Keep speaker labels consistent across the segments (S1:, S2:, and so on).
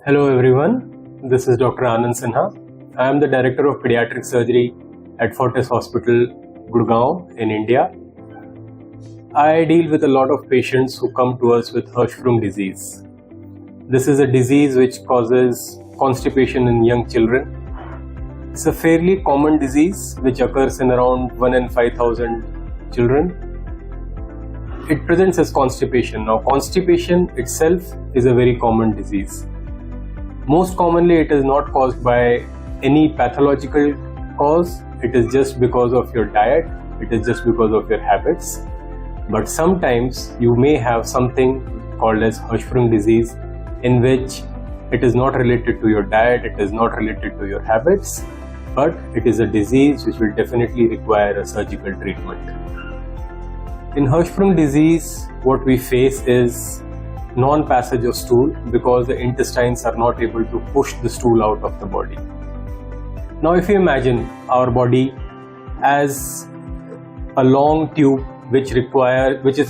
S1: Hello everyone, this is Dr. Anand Sinha. I am the Director of Pediatric Surgery at Fortis Hospital, Gurgaon in India. I deal with a lot of patients who come to us with Hirschsprung disease. This is a disease which causes constipation in young children. It's a fairly common disease which occurs in around 1 in 5,000 children. It presents as constipation. Now, constipation itself is a very common disease. Most commonly, it is not caused by any pathological cause. It is just because of your diet. It is just because of your habits. But sometimes you may have something called as Hirschsprung disease, in which it is not related to your diet, it is not related to your habits, but it is a disease which will definitely require a surgical treatment. In Hirschsprung disease, what we face is non-passage of stool because the intestines are not able to push the stool out of the body. Now, if you imagine our body as a long tube which is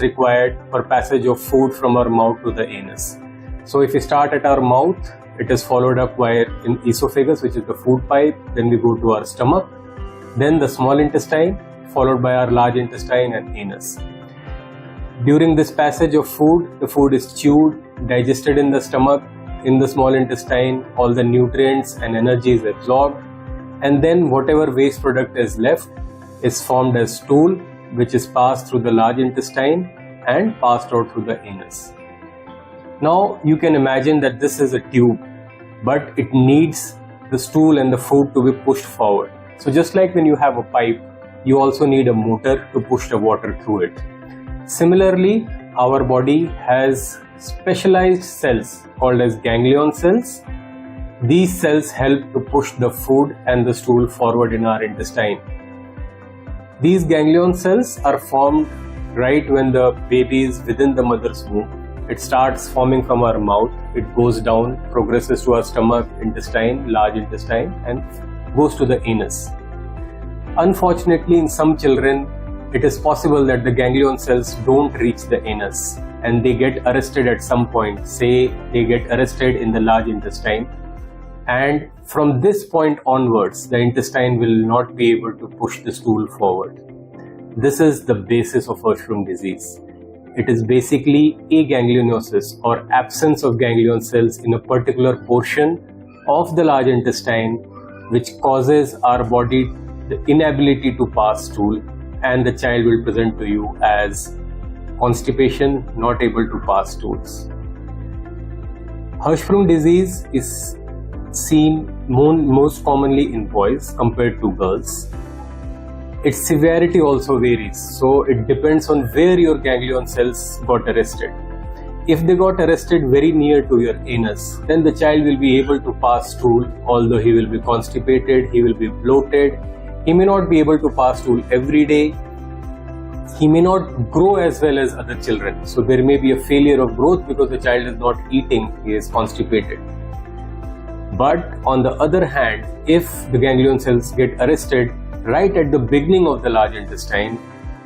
S1: required for passage of food from our mouth to the anus. So if we start at our mouth, it is followed up by an esophagus, which is the food pipe. Then we go to our stomach, then the small intestine, followed by our large intestine and anus. During this passage of food, the food is chewed, digested in the stomach, in the small intestine, all the nutrients and energy is absorbed, and then whatever waste product is left is formed as stool, which is passed through the large intestine and passed out through the anus. Now you can imagine that this is a tube, but it needs the stool and the food to be pushed forward. So just like when you have a pipe, you also need a motor to push the water through it. Similarly, our body has specialized cells called as ganglion cells. These cells help to push the food and the stool forward in our intestine. These ganglion cells are formed right when the baby is within the mother's womb. It starts forming from our mouth, it goes down, progresses to our stomach, intestine, large intestine, and goes to the anus. Unfortunately, in some children, it is possible that the ganglion cells don't reach the anus and they get arrested at some point. Say they get arrested in the large intestine, and from this point onwards, the intestine will not be able to push the stool forward. This is the basis of Hirschsprung disease. It is basically aganglionosis or absence of ganglion cells in a particular portion of the large intestine, which causes our body the inability to pass stool, and the child will present to you as constipation, not able to pass stools. Hirschsprung disease is seen most commonly in boys compared to girls. Its severity also varies, so it depends on where your ganglion cells got arrested. If they got arrested very near to your anus, then the child will be able to pass stool, although he will be constipated, he will be bloated. He may not be able to pass stool every day. He may not grow as well as other children. So there may be a failure of growth because the child is not eating, he is constipated. But on the other hand, if the ganglion cells get arrested right at the beginning of the large intestine,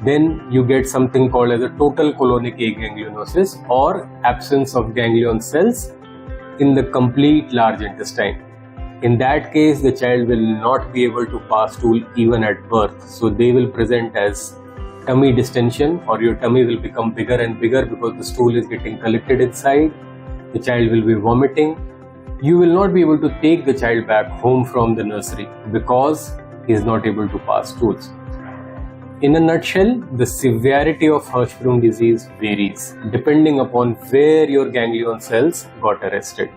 S1: then you get something called as a total colonic aganglionosis or absence of ganglion cells in the complete large intestine. In that case, the child will not be able to pass stool even at birth. So they will present as tummy distension, or your tummy will become bigger and bigger because the stool is getting collected inside. The child will be vomiting. You will not be able to take the child back home from the nursery because he is not able to pass stools. In a nutshell, the severity of Hirschsprung disease varies depending upon where your ganglion cells got arrested.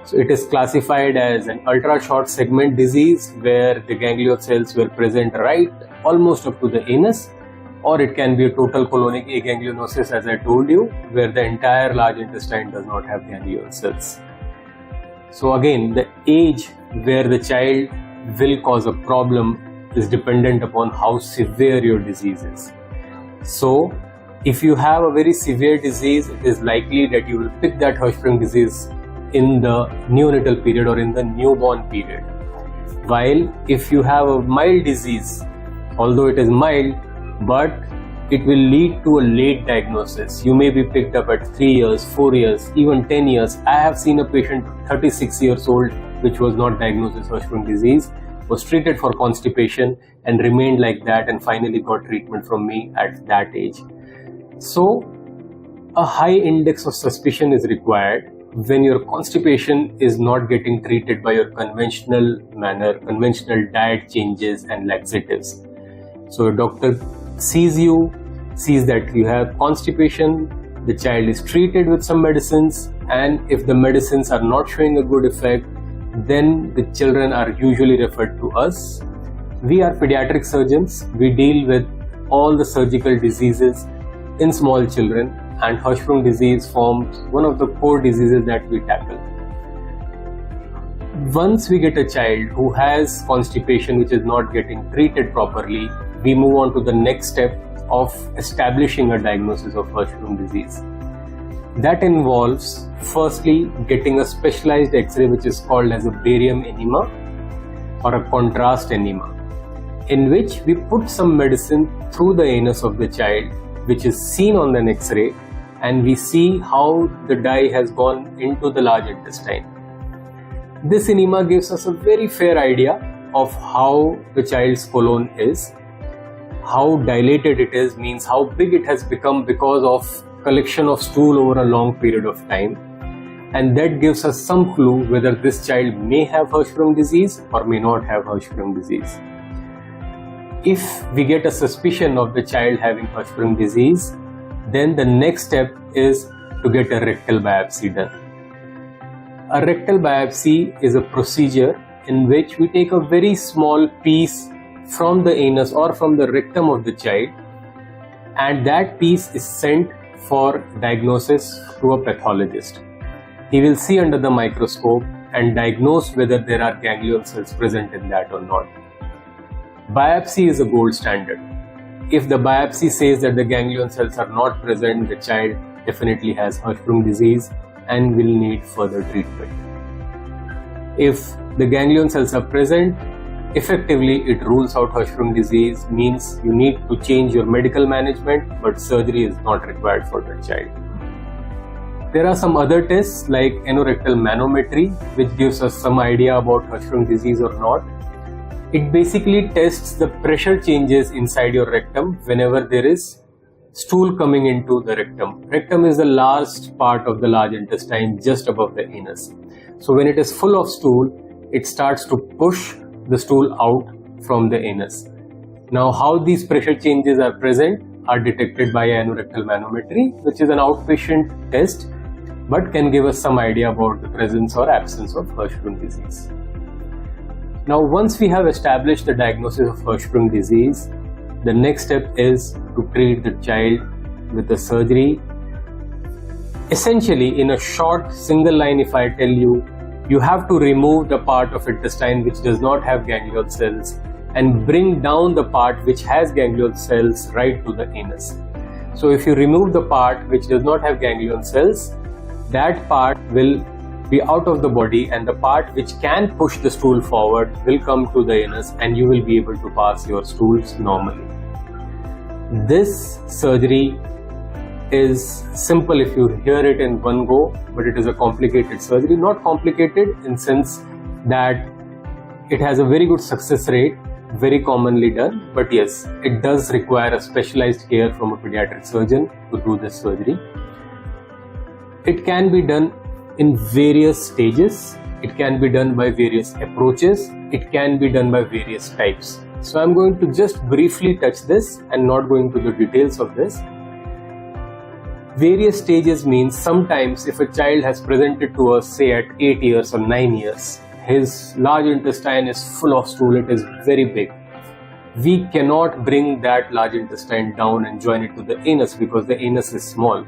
S1: So it is classified as an ultra short segment disease where the ganglion cells were present right almost up to the anus, or it can be a total colonic aganglionosis, as I told you, where the entire large intestine does not have ganglion cells. So again, the age where the child will cause a problem is dependent upon how severe your disease is. So if you have a very severe disease, it is likely that you will pick that Hirschsprung disease in the neonatal period or in the newborn period. While if you have a mild disease, although it is mild, but it will lead to a late diagnosis. You may be picked up at 3 years, 4 years, even 10 years. I have seen a patient 36 years old which was not diagnosed with Hirschsprung disease, was treated for constipation and remained like that and finally got treatment from me at that age. So a high index of suspicion is required when your constipation is not getting treated by your conventional manner, conventional diet changes and laxatives. So a doctor sees you, sees that you have constipation, the child is treated with some medicines, and if the medicines are not showing a good effect, then the children are usually referred to us. We are pediatric surgeons. We deal with all the surgical diseases in small children, and Hirschsprung disease forms one of the core diseases that we tackle. Once we get a child who has constipation which is not getting treated properly, we move on to the next step of establishing a diagnosis of Hirschsprung disease. That involves firstly getting a specialized X-ray which is called as a barium enema or a contrast enema, in which we put some medicine through the anus of the child which is seen on an X-ray, and we see how the dye has gone into the large intestine. This enema gives us a very fair idea of how the child's colon is. How dilated it is means how big it has become because of collection of stool over a long period of time, and that gives us some clue whether this child may have Hirschsprung disease or may not have Hirschsprung disease. If we get a suspicion of the child having Hirschsprung disease, then the next step is to get a rectal biopsy done. A rectal biopsy is a procedure in which we take a very small piece from the anus or from the rectum of the child, and that piece is sent for diagnosis to a pathologist. He will see under the microscope and diagnose whether there are ganglion cells present in that or not. Biopsy is a gold standard. If the biopsy says that the ganglion cells are not present, the child definitely has Hirschsprung disease and will need further treatment. If the ganglion cells are present, effectively it rules out Hirschsprung disease, means you need to change your medical management, but surgery is not required for the child. There are some other tests like anorectal manometry, which gives us some idea about Hirschsprung disease or not. It basically tests the pressure changes inside your rectum whenever there is stool coming into the rectum. Rectum is the last part of the large intestine just above the anus. So when it is full of stool, it starts to push the stool out from the anus. Now how these pressure changes are present are detected by anorectal manometry, which is an outpatient test but can give us some idea about the presence or absence of Hirschsprung disease. Now once we have established the diagnosis of Hirschsprung disease, the next step is to treat the child with a surgery. Essentially, in a short single line, if I tell you, you have to remove the part of intestine which does not have ganglion cells and bring down the part which has ganglion cells right to the anus. So if you remove the part which does not have ganglion cells, that part will be out of the body, and the part which can push the stool forward will come to the anus, and you will be able to pass your stools normally. This surgery is simple if you hear it in one go, but it is a complicated surgery. Not complicated in sense that it has a very good success rate, very commonly done, but yes, it does require a specialized care from a pediatric surgeon to do this surgery. It can be done in various stages. It can be done by various approaches. It can be done by various types. So I'm going to just briefly touch this and not going to the details of this. Various stages means sometimes if a child has presented to us, say at 8 years or 9 years, his large intestine is full of stool, it is very big. We cannot bring that large intestine down and join it to the anus because the anus is small.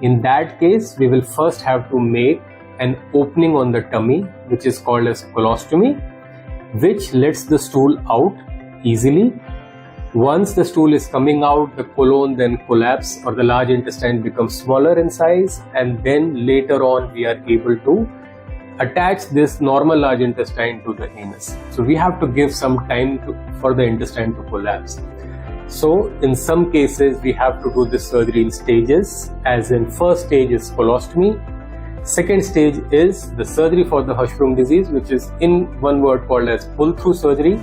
S1: In that case, we will first have to make an opening on the tummy, which is called as colostomy, which lets the stool out easily. Once the stool is coming out, the colon then collapses or the large intestine becomes smaller in size, and then later on we are able to attach this normal large intestine to the anus. So we have to give some time for the intestine to collapse. So in some cases we have to do this surgery in stages, as in first stage is colostomy, second stage is the surgery for the Hirschsprung disease, which is in one word called as pull-through surgery,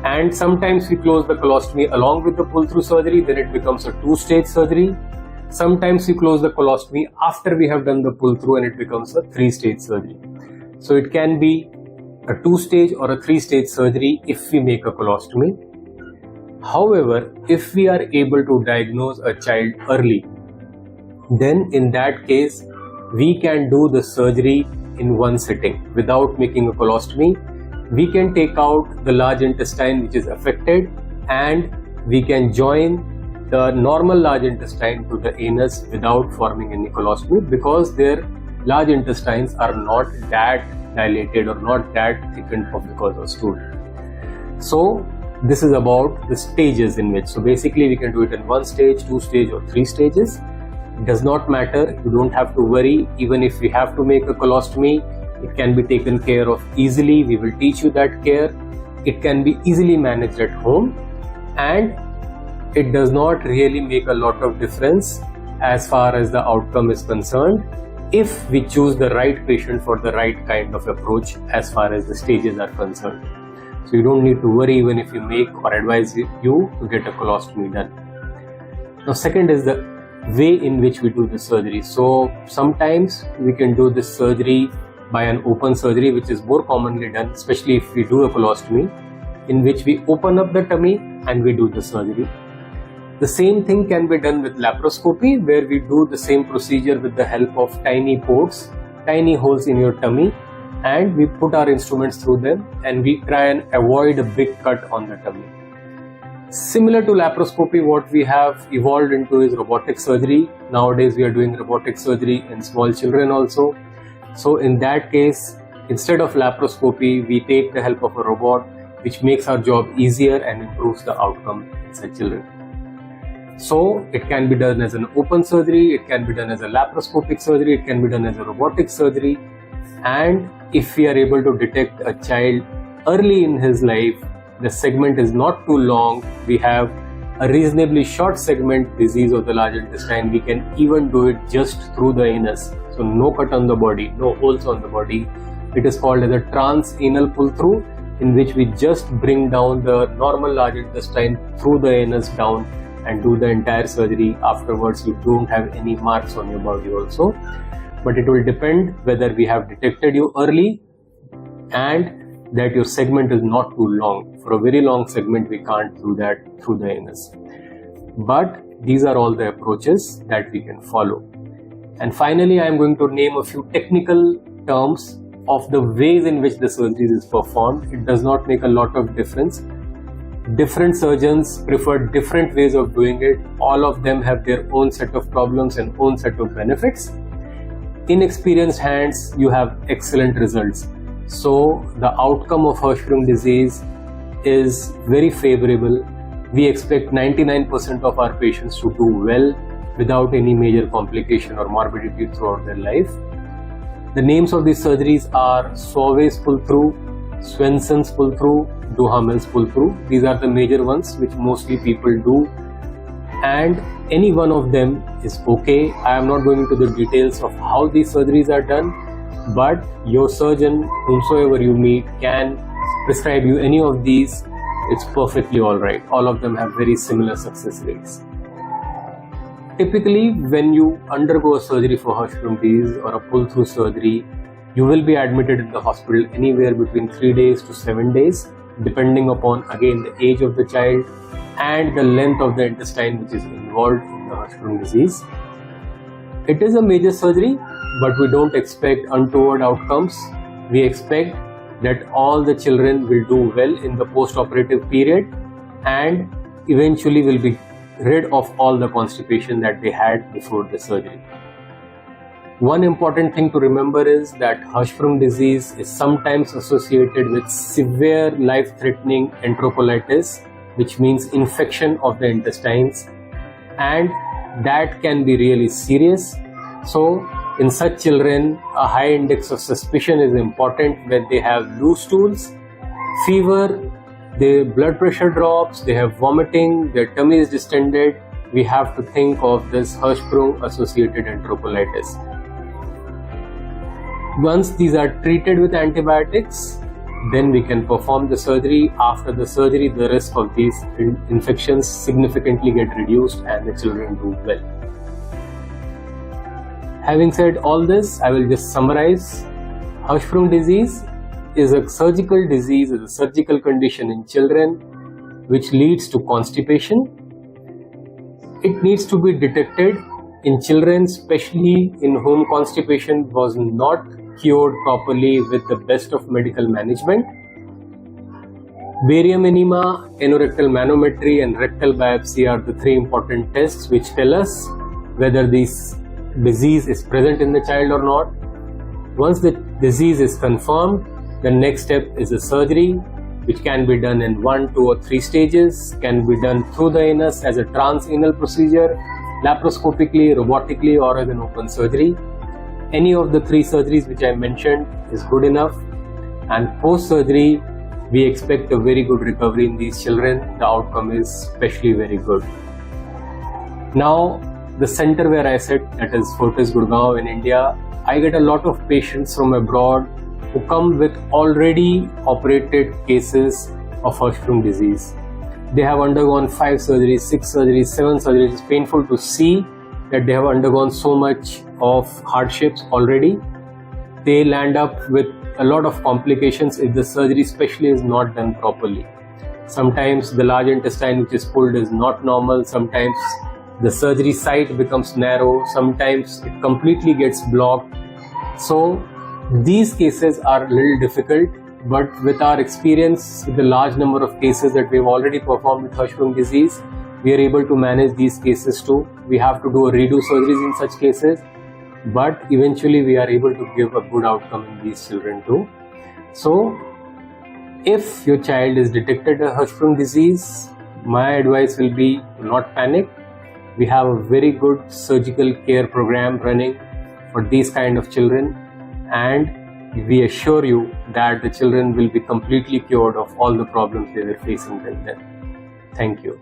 S1: and sometimes we close the colostomy along with the pull-through surgery, then it becomes a two-stage surgery. Sometimes we close the colostomy after we have done the pull-through and it becomes a three-stage surgery. So it can be a two-stage or a three-stage surgery if we make a colostomy. However, if we are able to diagnose a child early, then in that case, we can do the surgery in one sitting without making a colostomy. We can take out the large intestine which is affected and we can join the normal large intestine to the anus without forming any colostomy, because their large intestines are not that dilated or not that thickened because of stool. So this is about the stages in which, so basically we can do it in one stage, two stage or three stages. It does not matter, you don't have to worry. Even if we have to make a colostomy, it can be taken care of easily. We will teach you that care. It can be easily managed at home, and it does not really make a lot of difference as far as the outcome is concerned if we choose the right patient for the right kind of approach as far as the stages are concerned. So you don't need to worry even if we make or advise you to get a colostomy done. Now second is the way in which we do the surgery. So sometimes we can do this surgery by an open surgery, which is more commonly done, especially if we do a colostomy, in which we open up the tummy and we do the surgery. The same thing can be done with laparoscopy, where we do the same procedure with the help of tiny ports, tiny holes in your tummy, and we put our instruments through them and we try and avoid a big cut on the tummy. Similar to laparoscopy, what we have evolved into is robotic surgery. Nowadays we are doing robotic surgery in small children also. So in that case, instead of laparoscopy, we take the help of a robot, which makes our job easier and improves the outcome in such children. So it can be done as an open surgery, it can be done as a laparoscopic surgery, it can be done as a robotic surgery. And if we are able to detect a child early in his life, the segment is not too long, we have a reasonably short segment disease of the large intestine, we can even do it just through the anus. So no cut on the body, no holes on the body. It is called as a transanal pull-through, in which we just bring down the normal large intestine through the anus down and do the entire surgery. Afterwards you don't have any marks on your body also. But it will depend whether we have detected you early and that your segment is not too long. For a very long segment we can't do that through the anus. But these are all the approaches that we can follow. And finally I am going to name a few technical terms of the ways in which the surgery is performed. It does not make a lot of difference. Different surgeons prefer different ways of doing it. All of them have their own set of problems and own set of benefits. In experienced hands, you have excellent results. So the outcome of Hirschsprung disease is very favorable. We expect 99% of our patients to do well without any major complication or morbidity throughout their life. The names of these surgeries are Sauvé's pull-through, Swenson's pull-through, Duhamel's pull-through. These are the major ones which mostly people do, and any one of them is okay. I am not going into the details of how these surgeries are done, but your surgeon, whomsoever you meet, can prescribe you any of these. It's perfectly alright. All of them have very similar success rates. Typically, when you undergo a surgery for Hirschsprung disease or a pull-through surgery, you will be admitted in the hospital anywhere between 3 days to 7 days, depending upon again the age of the child and the length of the intestine which is involved in the Hirschsprung disease. It is a major surgery, but we don't expect untoward outcomes. We expect that all the children will do well in the post-operative period and eventually will be rid of all the constipation that they had before the surgery. One important thing to remember is that Hirschsprung disease is sometimes associated with severe life-threatening enterocolitis, which means infection of the intestines, and that can be really serious. So in such children, a high index of suspicion is important when they have loose stools, fever, their blood pressure drops, they have vomiting, their tummy is distended, we have to think of this Hirschsprung associated enterocolitis. Once these are treated with antibiotics, then we can perform the surgery. After the surgery, the risk of these infections significantly get reduced and the children do well. Having said all this, I will just summarize. Hirschsprung disease is a surgical disease, is a surgical condition in children which leads to constipation. It needs to be detected in children, especially in whom constipation was not cured properly with the best of medical management. Barium enema, anorectal manometry and rectal biopsy are the three important tests which tell us whether this disease is present in the child or not. Once the disease is confirmed, the next step is a surgery which can be done in 1, 2 or 3 stages, can be done through the anus as a transanal procedure, laparoscopically, robotically or as an open surgery. Any of the 3 surgeries which I mentioned is good enough, and post-surgery we expect a very good recovery in these children. The outcome is especially very good. Now, the center where I sit, that is Fortis Gurgaon in India, I get a lot of patients from abroad who come with already operated cases of Hirschsprung disease. They have undergone 5 surgeries, 6 surgeries, 7 surgeries. It's painful to see that they have undergone so much of hardships already. They land up with a lot of complications if the surgery especially is not done properly. Sometimes the large intestine which is pulled is not normal, sometimes the surgery site becomes narrow, sometimes it completely gets blocked. So these cases are a little difficult, but with our experience with the large number of cases that we have already performed with Hirschsprung disease, we are able to manage these cases too. We have to do a redo surgeries in such cases, but eventually we are able to give a good outcome in these children too. So if your child is detected a Hirschsprung disease, my advice will be not panic. We have a very good surgical care program running for these kind of children, and we assure you that the children will be completely cured of all the problems they were facing till then. Thank you.